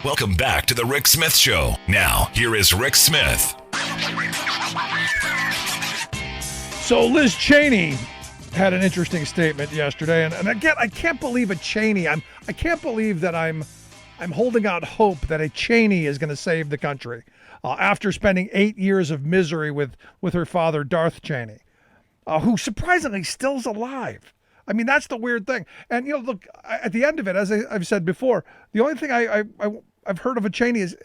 Welcome back to the Rick Smith Show. Now, here is Rick Smith. So Liz Cheney had an interesting statement yesterday, and again, I can't believe a Cheney. I can't believe that I'm holding out hope that a Cheney is going to save the country after spending 8 years of misery with her father, Darth Cheney, who surprisingly still's alive. I mean, that's the weird thing. And look, at the end of it, as I've said before, the only thing I've heard of a Cheney is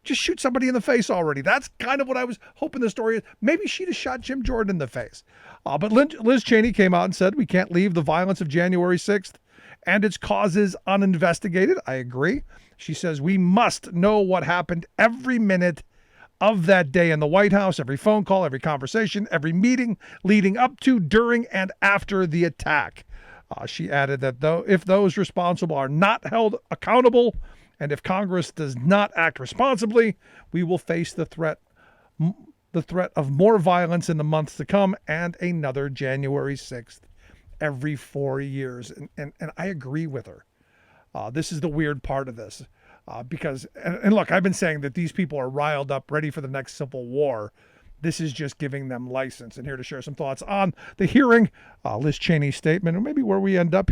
just shoot somebody in the face already. That's kind of what I was hoping the story is. Maybe she'd have shot Jim Jordan in the face. But Liz Cheney came out and said, we can't leave the violence of January 6th and its causes uninvestigated. I agree. She says we must know what happened every minute of that day in the White House, every phone call, every conversation, every meeting leading up to, during, and after the attack. She added that if those responsible are not held accountable, and if Congress does not act responsibly, we will face the threat of more violence in the months to come and another January 6th every 4 years. And I agree with her. This is the weird part of this. Because look, I've been saying that these people are riled up, ready for the next civil war. This is just giving them license. And here to share some thoughts on the hearing, Liz Cheney's statement, and maybe where we end up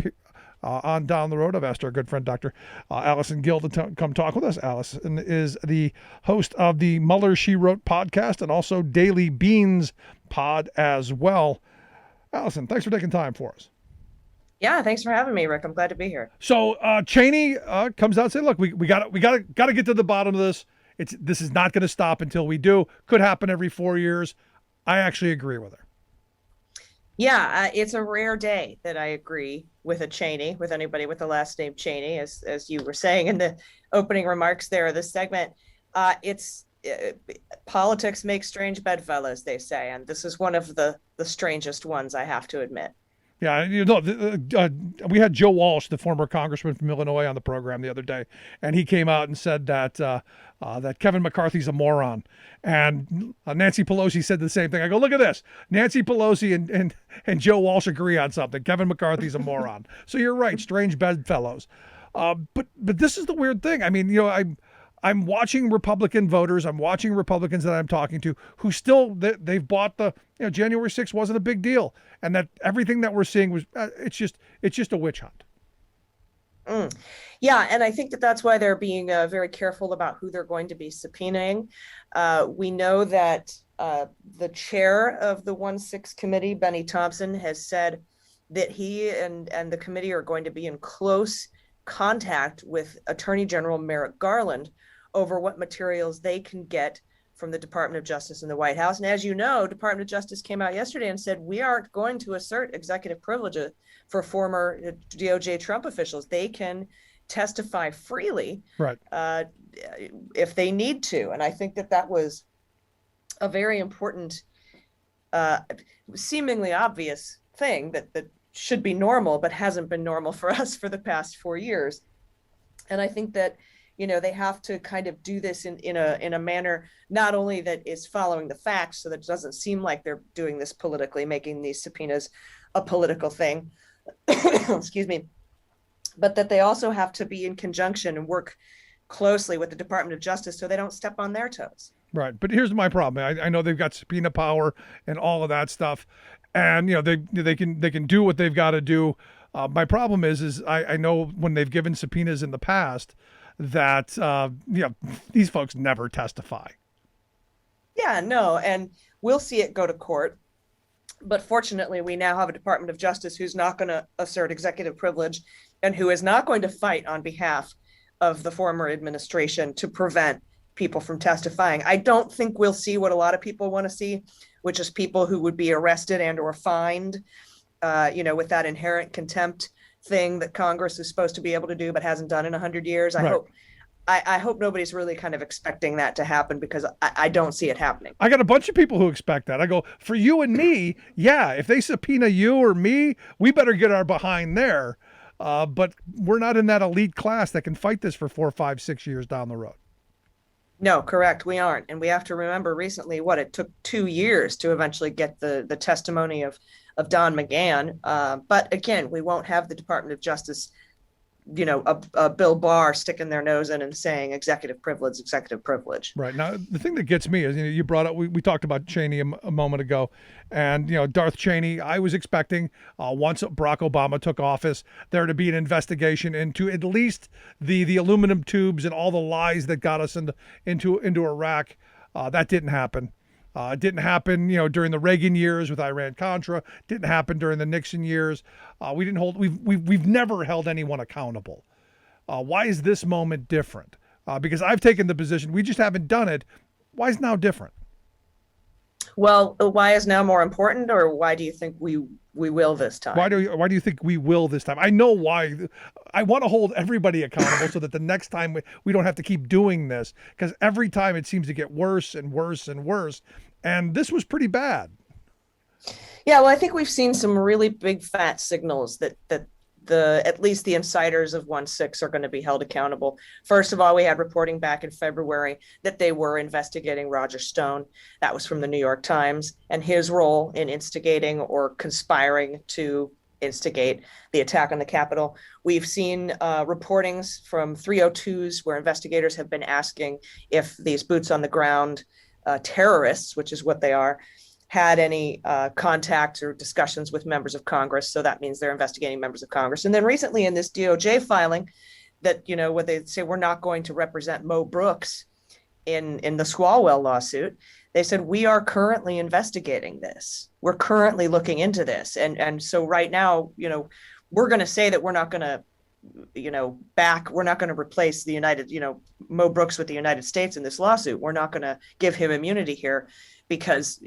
on down the road. I've asked our good friend, Dr. Allison Gill, to come talk with us. Allison is the host of the Mueller, She Wrote podcast and also Daily Beans pod as well. Allison, thanks for taking time for us. Yeah, thanks for having me, Rick. I'm glad to be here. So Cheney comes out and says, look, we got to get to the bottom of this. This is not going to stop until we do. Could happen every 4 years. I actually agree with her. Yeah, it's a rare day that I agree with a Cheney, with anybody with the last name Cheney, as you were saying in the opening remarks there of this segment. Politics makes strange bedfellows, they say, and this is one of the strangest ones, I have to admit. Yeah, we had Joe Walsh, the former congressman from Illinois, on the program the other day, and he came out and said that Kevin McCarthy's a moron, and Nancy Pelosi said the same thing. I go, look at this, Nancy Pelosi and Joe Walsh agree on something. Kevin McCarthy's a moron. So you're right, strange bedfellows. But this is the weird thing. I mean, I'm watching Republican voters. I'm watching Republicans that I'm talking to who still they've bought the January 6th wasn't a big deal, and that everything that we're seeing was it's just a witch hunt. Yeah, and I think that's why they're being very careful about who they're going to be subpoenaing. We know that the chair of the 1-6 committee, Benny Thompson, has said that he and the committee are going to be in close contact with Attorney General Merrick Garland over what materials they can get from the Department of Justice and the White House. And as you know, Department of Justice came out yesterday and said, we aren't going to assert executive privilege for former DOJ Trump officials. They can testify freely, right, if they need to. And I think that was a very important, seemingly obvious thing that should be normal, but hasn't been normal for us for the past 4 years. And I think that, they have to kind of do this in a manner, not only that is following the facts, so that it doesn't seem like they're doing this politically, making these subpoenas a political thing, excuse me, but that they also have to be in conjunction and work closely with the Department of Justice so they don't step on their toes. Right. But here's my problem. I know they've got subpoena power and all of that stuff, and they can do what they've got to do. My problem is I know when they've given subpoenas in the past that these folks never testify. Yeah, no, and we'll see it go to court. But fortunately, we now have a Department of Justice who's not going to assert executive privilege and who is not going to fight on behalf of the former administration to prevent people from testifying. I don't think we'll see what a lot of people want to see, which is people who would be arrested and or fined, with that inherent contempt thing that Congress is supposed to be able to do but hasn't done in 100 years. I hope nobody's really kind of expecting that to happen, because I don't see it happening. I got a bunch of people who expect that. I go, for you and me, yeah, if they subpoena you or me, we better get our behind there. But we're not in that elite class that can fight this for 4, 5, 6 years down the road. No, correct. We aren't. And we have to remember recently it took 2 years to eventually get the testimony of Don McGahn. But again, we won't have the Department of Justice a Bill Barr sticking their nose in and saying executive privilege, executive privilege. Right. Now, the thing that gets me is, you brought up, we talked about Cheney a moment ago, and, Darth Cheney, I was expecting once Barack Obama took office, there to be an investigation into at least the aluminum tubes and all the lies that got us into Iraq. That didn't happen. It didn't happen, during the Reagan years with Iran-Contra. Didn't happen during the Nixon years. We've never held anyone accountable. Why is this moment different? Because I've taken the position we just haven't done it. Why is now different? Well, why is now more important, or why do you think we will this time? Why do you think we will this time? I know why. I want to hold everybody accountable so that the next time we don't have to keep doing this, because every time it seems to get worse and worse and worse. And this was pretty bad. Yeah, well, I think we've seen some really big fat signals that at least the insiders of 1-6 are going to be held accountable. First of all, we had reporting back in February that they were investigating Roger Stone. That was from the New York Times, and his role in instigating or conspiring to instigate the attack on the Capitol. We've seen reportings from 302s where investigators have been asking if these boots on the ground terrorists, which is what they are, had any contact or discussions with members of Congress. So that means they're investigating members of Congress. And then recently in this DOJ filing that, where they say we're not going to represent Mo Brooks in the Swalwell lawsuit, they said, we are currently investigating this. We're currently looking into this. And so right now, we're going to say that we're not going to, we're not going to replace the Mo Brooks with the United States in this lawsuit. We're not going to give him immunity here because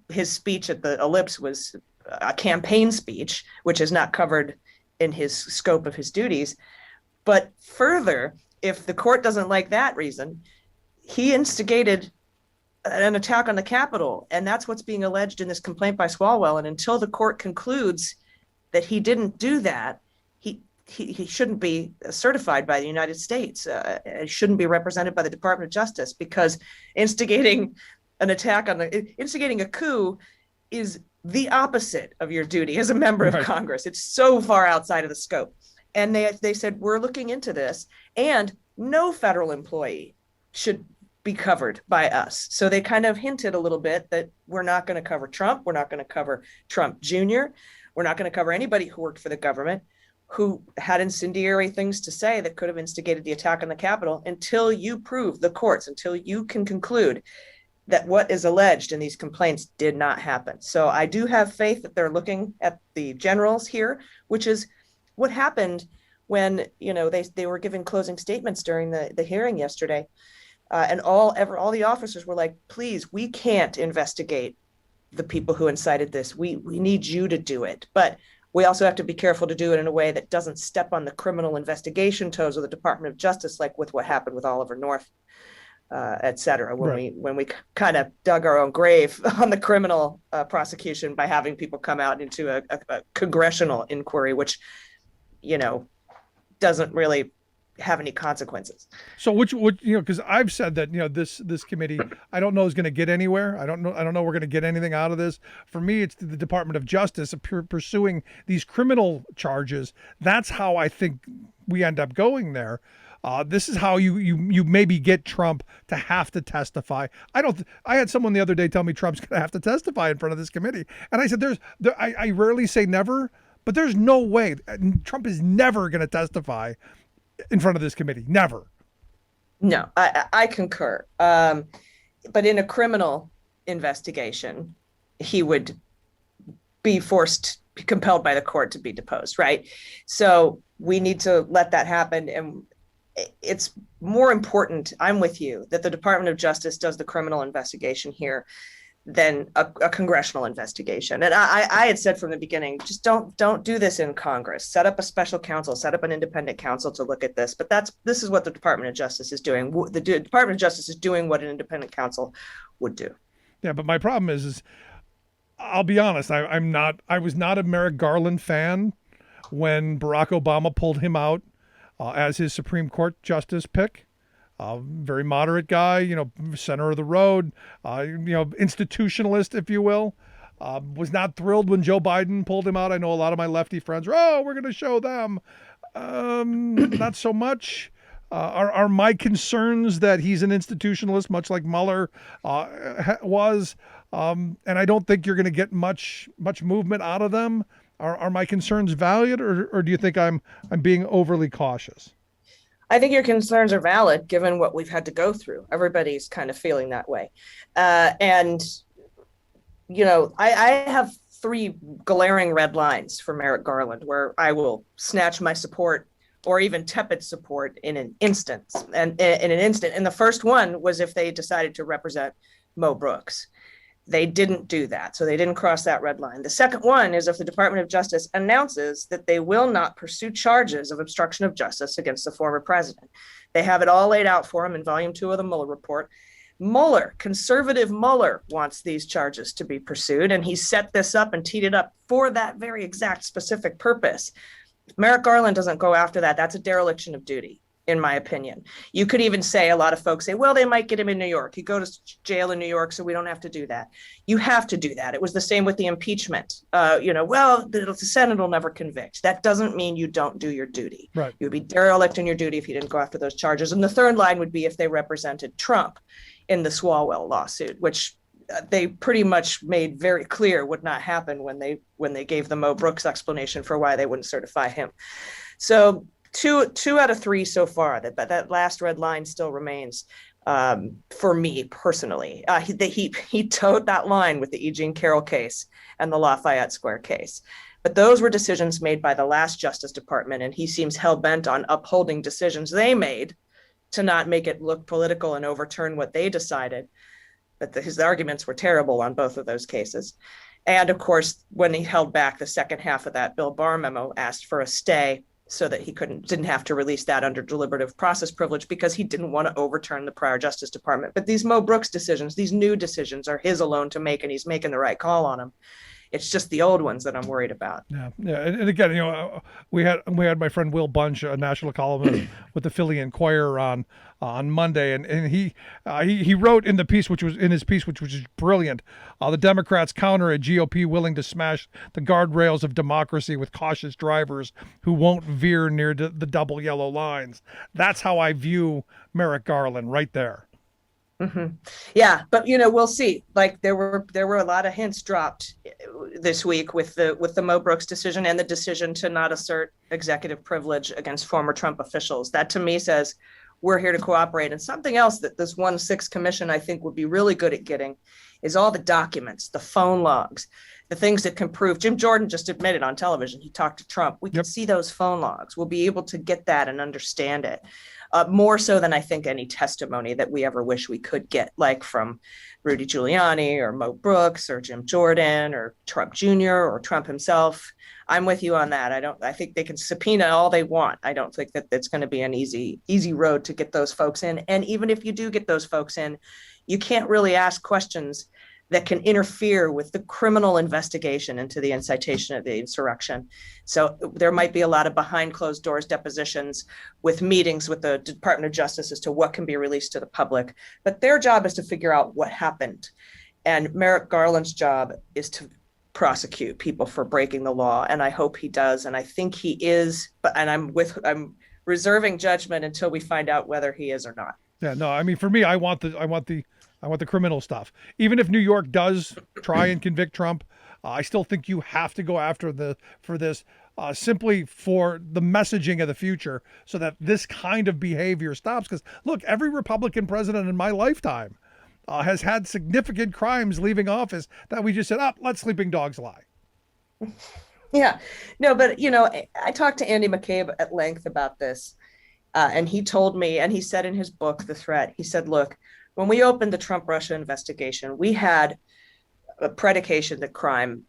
his speech at the Ellipse was a campaign speech, which is not covered in his scope of his duties. But further, if the court doesn't like that reason, he instigated an attack on the Capitol, and that's what's being alleged in this complaint by Swalwell. And until the court concludes that he didn't do that, he shouldn't be certified by the United States. He shouldn't be represented by the Department of Justice, because instigating a coup is the opposite of your duty as a member of Congress. It's so far outside of the scope. And they said, we're looking into this, and no federal employee should be covered by us. So they kind of hinted a little bit that we're not going to cover Trump. We're not going to cover Trump Jr. We're not going to cover anybody who worked for the government who had incendiary things to say that could have instigated the attack on the Capitol, until you prove, the courts, until you can conclude that what is alleged in these complaints did not happen. So I do have faith that they're looking at the generals here, which is what happened when, they were giving closing statements during the hearing yesterday. And all the officers were like, please, we can't investigate the people who incited this. We need you to do it. But we also have to be careful to do it in a way that doesn't step on the criminal investigation toes of the Department of Justice, like with what happened with Oliver North, et cetera, when we kind of dug our own grave on the criminal prosecution by having people come out into a congressional inquiry, which, doesn't really have any consequences. So which because I've said that this committee, I don't know is going to get anywhere. I don't know we're going to get anything out of this. For me, it's the Department of Justice pursuing these criminal charges. That's how I think we end up going there. This is how you maybe get Trump to have to testify. I had someone the other day tell me Trump's going to have to testify in front of this committee, and I said I rarely say never, but there's no way Trump is never going to testify in front of this committee. Never. No, I concur. But in a criminal investigation, he would be compelled by the court to be deposed, right? So we need to let that happen. And it's more important, I'm with you, that the Department of Justice does the criminal investigation here than a congressional investigation. And I had said from the beginning, just don't do this in Congress. Set up a special counsel, set up an independent counsel to look at this. But this is what the Department of Justice is doing. The Department of Justice is doing what an independent counsel would do. Yeah, but my problem is I'll be honest, I was not a Merrick Garland fan when Barack Obama pulled him out as his Supreme Court justice pick. Very moderate guy, center of the road, institutionalist, if you will. Was not thrilled when Joe Biden pulled him out. I know a lot of my lefty friends were, we're going to show them. Not so much. Are my concerns that he's an institutionalist, much like Mueller was, and I don't think you're going to get much movement out of them. Are my concerns valid, or do you think I'm being overly cautious? I think your concerns are valid given what we've had to go through. Everybody's kind of feeling that way. And, I have three glaring red lines for Merrick Garland where I will snatch my support or even tepid support in an instant. And the first one was if they decided to represent Mo Brooks. They didn't do that. So they didn't cross that red line. The second one is if the Department of Justice announces that they will not pursue charges of obstruction of justice against the former president. They have it all laid out for him in volume 2 of the Mueller report. Conservative Mueller wants these charges to be pursued, and he set this up and teed it up for that very exact specific purpose. If Merrick Garland doesn't go after that, that's a dereliction of duty, in my opinion. You could even say, a lot of folks say, well, they might get him in New York. He'd go to jail in New York, so we don't have to do that. You have to do that. It was the same with the impeachment. The Senate will never convict. That doesn't mean you don't do your duty. Right. You would be derelict in your duty if you didn't go after those charges. And the third line would be if they represented Trump in the Swalwell lawsuit, which they pretty much made very clear would not happen when they gave the Mo Brooks explanation for why they wouldn't certify him. So two out of three so far. That last red line still remains for me personally. He towed that line with the E. Jean Carroll case and the Lafayette Square case. But those were decisions made by the last Justice Department, and he seems hell-bent on upholding decisions they made to not make it look political and overturn what they decided. But his arguments were terrible on both of those cases. And of course, when he held back the second half of that Bill Barr memo, asked for a stay so that he didn't have to release that under deliberative process privilege because he didn't want to overturn the prior Justice Department. But these Mo Brooks decisions, these new decisions, are his alone to make, and he's making the right call on them. It's just the old ones that I'm worried about. Yeah. And again, we had my friend Will Bunch, a national columnist with the Philly Inquirer, on Monday, and he wrote in his piece, which was brilliant. The Democrats counter a GOP willing to smash the guardrails of democracy with cautious drivers who won't veer near the double yellow lines. That's how I view Merrick Garland, right there. Mm-hmm. Yeah, but we'll see. Like there were a lot of hints dropped this week with the Mo Brooks decision and the decision to not assert executive privilege against former Trump officials. That to me says we're here to cooperate. And something else that this 1-6 commission I think would be really good at getting is all the documents, the phone logs, the things that can prove. Jim Jordan just admitted on television he talked to Trump. We can see those phone logs. We'll be able to get that and understand it. More so than I think any testimony that we ever wish we could get, like from Rudy Giuliani or Mo Brooks or Jim Jordan or Trump Jr. or Trump himself. I'm with you on that. I think they can subpoena all they want. I don't think that it's going to be an easy road to get those folks in. And even if you do get those folks in, you can't really ask questions that can interfere with the criminal investigation into the incitation of the insurrection. So there might be a lot of behind closed doors depositions with meetings with the Department of Justice as to what can be released to the public. But their job is to figure out what happened. And Merrick Garland's job is to prosecute people for breaking the law. And I hope he does. And I think he is, and I'm reserving judgment until we find out whether he is or not. Yeah, no, I mean, for me, I want the criminal stuff. Even if New York does try and convict Trump, I still think you have to go after this simply for the messaging of the future, so that this kind of behavior stops. Because look, every Republican president in my lifetime has had significant crimes leaving office that we just said, let sleeping dogs lie. Yeah, no, but I talked to Andy McCabe at length about this, and he told me, and he said in his book, The Threat, he said, look, when we opened the Trump-Russia investigation, we had a predication that crime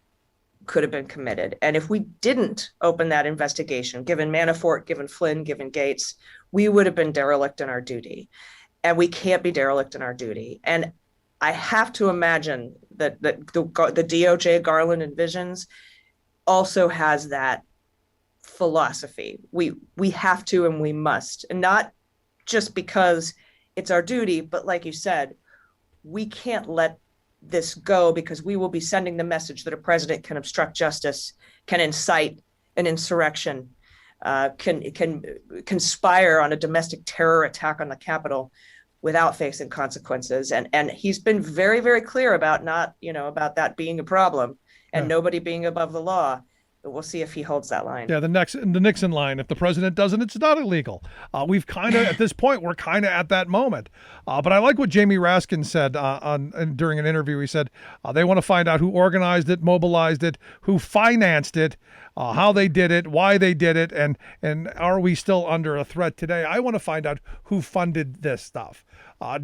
could have been committed. And if we didn't open that investigation, given Manafort, given Flynn, given Gates, we would have been derelict in our duty. And we can't be derelict in our duty. And I have to imagine that the DOJ Garland envisions also has that philosophy. We have to and we must, and not just because it's our duty, but like you said, we can't let this go, because we will be sending the message that a president can obstruct justice, can incite an insurrection, can conspire on a domestic terror attack on the Capitol without facing consequences. And he's been very, very clear about about that being a problem and nobody being above the law. But we'll see if he holds that line. Yeah, the Nixon line. If the president doesn't, it's not illegal. We've kind of, at this point, we're kind of at that moment. But I like what Jamie Raskin said during an interview. He said they want to find out who organized it, mobilized it, who financed it, how they did it, why they did it, and are we still under a threat today? I want to find out who funded this stuff.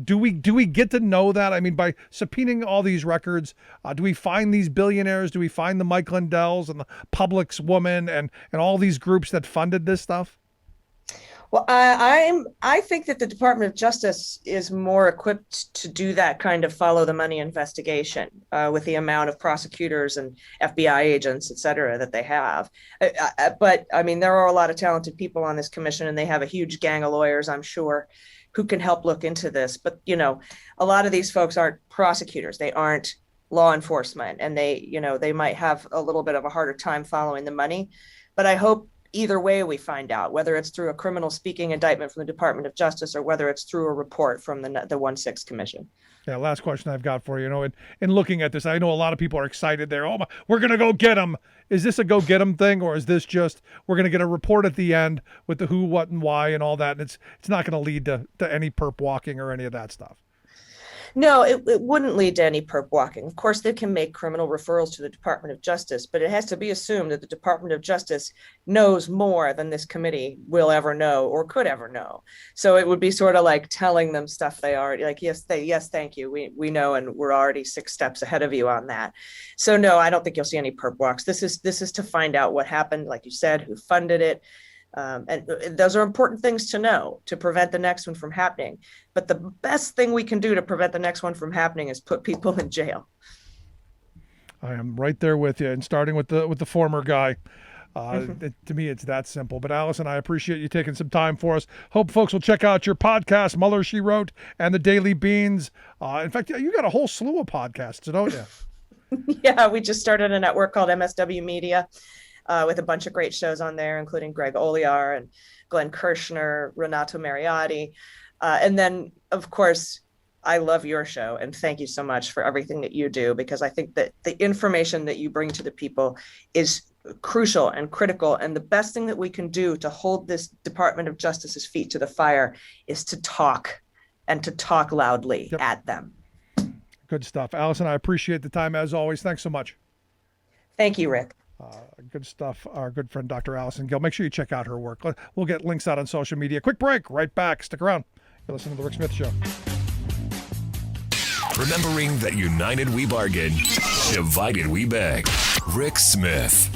Do we get to know that? I mean, by subpoenaing all these records, do we find these billionaires? Do we find the Mike Lindells and the Publix woman and all these groups that funded this stuff? Well, I think that the Department of Justice is more equipped to do that kind of follow the money investigation with the amount of prosecutors and FBI agents, et cetera, that they have. But I mean, there are a lot of talented people on this commission, and they have a huge gang of lawyers, I'm sure, who can help look into this. But, a lot of these folks aren't prosecutors. They aren't law enforcement, and they might have a little bit of a harder time following the money. But I hope either way we find out, whether it's through a criminal speaking indictment from the Department of Justice or whether it's through a report from the 1-6 Commission. Yeah, last question I've got for you. In looking at this, I know a lot of people are excited there. Oh, we're going to go get them. Is this a go get them thing, or is this just we're going to get a report at the end with the who, what, and why and all that, and it's not going to lead to any perp walking or any of that stuff? No, it wouldn't lead to any perp walking. Of course, they can make criminal referrals to the Department of Justice, but it has to be assumed that the Department of Justice knows more than this committee will ever know or could ever know. So it would be sort of like telling them stuff they already like. Yes, thank you. We know, and we're already 6 steps ahead of you on that. So no, I don't think you'll see any perp walks. This is to find out what happened, like you said, who funded it. And those are important things to know to prevent the next one from happening. But the best thing we can do to prevent the next one from happening is put people in jail. I am right there with you, and starting with the former guy. To me, it's that simple. But Allison, I appreciate you taking some time for us. Hope folks will check out your podcast, Mueller, She Wrote, and the Daily Beans. In fact, you got a whole slew of podcasts, don't you? Yeah, we just started a network called MSW Media. With a bunch of great shows on there, including Greg Olear and Glenn Kirshner, Renato Mariotti. And then, of course, I love your show, and thank you so much for everything that you do, because I think that the information that you bring to the people is crucial and critical. And the best thing that we can do to hold this Department of Justice's feet to the fire is to talk, and to talk loudly at them. Good stuff. Allison, I appreciate the time as always. Thanks so much. Thank you, Rick. Good stuff. Our good friend, Dr. Allison Gill. Make sure you check out her work. We'll get links out on social media. Quick break. Right back. Stick around. You're listening to The Rick Smith Show. Remembering that united we bargain, divided we beg. Rick Smith.